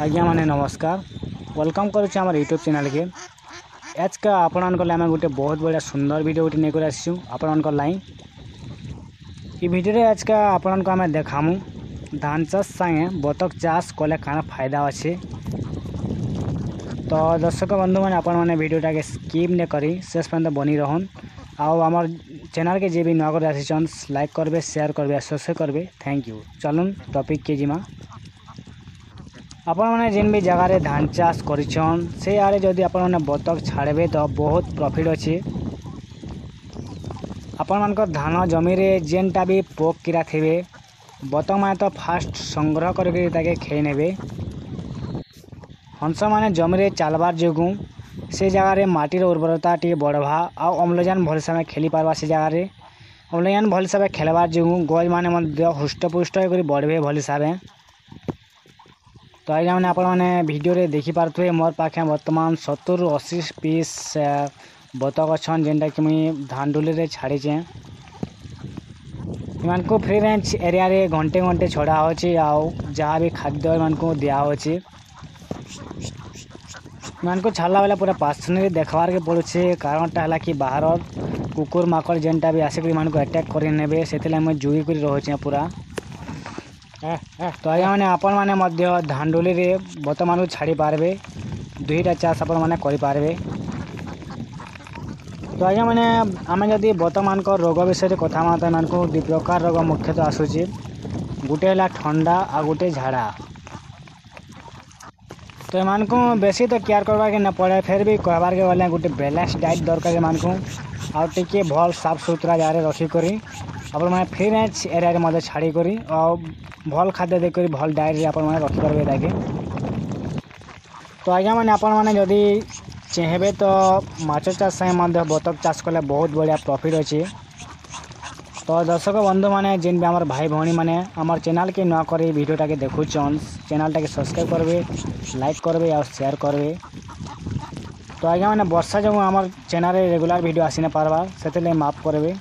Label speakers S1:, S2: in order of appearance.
S1: आज्ञा माने नमस्कार वेलकम करुच्छे आम यूट्यूब चैनल के आज का आपण आम गोटे बहुत बढ़िया सुंदर वीडियो गोटे नहीं आसू आपण लाइन ये वीडियो आज का आपण को आम देखामु धान चाष संगे बतक चाष कले काना फायदा अच्छे। तो दर्शक बंधु मैंने आपण मैंने वीडियोटा के स्किप नहीं करी शेष पर्यंत बनी रहन आम चैनल के जे भी नुआ कर आसीचन लाइक करबे शेयर करबे सब्सक्राइब करबे थैंक यू। चलून टॉपिक के जिमा आपण मैंने जिन भी जगार धान चाष करिछन से आड़े जदि आपण मैंने बतक छाड़बे तो बहुत प्रॉफिट अच्छे। आपण मान धान जमी रे जेनटा भी पोक कीड़ा थे बतक मैंने तो फास्ट संग्रह करके खेई नेबे। हंस मैंने जमी रे चलबार जोगु से जगार माटीर उर्वरता टी बढ़वा आ अम्लजान भल समय खेली पारबा से जगार अम्लजान भल हिसाब खेलबार जोगु गज मैंने हुष्टपुष्ट होकर बढ़वे भल हिसाब। तो आज मैंने आपण मैंने वीडियो रे देखी पारे मोर पाखे वर्तमान 70-80 पीस बतक अच्छन जेनटा कि मुई धान डुली रे छाड़ीचे। इन को फ्री रेंज एरिया रे घंटे घंटे छड़ा होची आउ जहाँ भी खाद्य इन को दिया होची। इन को छाड़ला बेला पूरा पार्सनली देखबार के पड़ुछे कारणटा है कि बाहर कुकुर माकड़ जेनटा भी आसिक इन को अटैक कर नेबे से मुझे जुगी कर रही पूरा। तो आज मैंने आपण मैंने धान डुली रे बत मान छाड़ी पारबे दुईटा चाष आपण मैंने करि पारबे। तो आज मैंने आम जदि बत मान रोग विषय कथा मानता मान को दु प्रकार रोग मुख्यतः आसूची गोटे है ठंडा आ गोटे झाड़ा। तो मान को बेसी तो केयर करवा के न पड़े फिर भी कहबार के गले गोटे बैलेंस डाइट दरकार मान को आउ टिके भल साफ सुथरा जगह रखिक आपण मैंने फ्री रेंज एरिया मध्य छाड़ी करी और भल खाद्य देकर भल डाइट आपण मैंने रखिपारे ताकि। तो आज्ञा मैंने आपण मैंने जदि चाहबे तो माछ चाष बतक चाष कले बहुत बढ़िया प्रॉफिट अच्छे। तो दर्शक बंधु मैंने जिन भी आम भाई भौणी मैंने आम चैनल के नुआ कर वीडियोटा के देखुचन चैनलटा के सब्सक्राइब करबे लाइक करबे और शेयर करबे। तो आज्ञा मैंने वर्षा जो आम चैनल रेगुलर वीडियो आसी न पारबा से माफ करबे।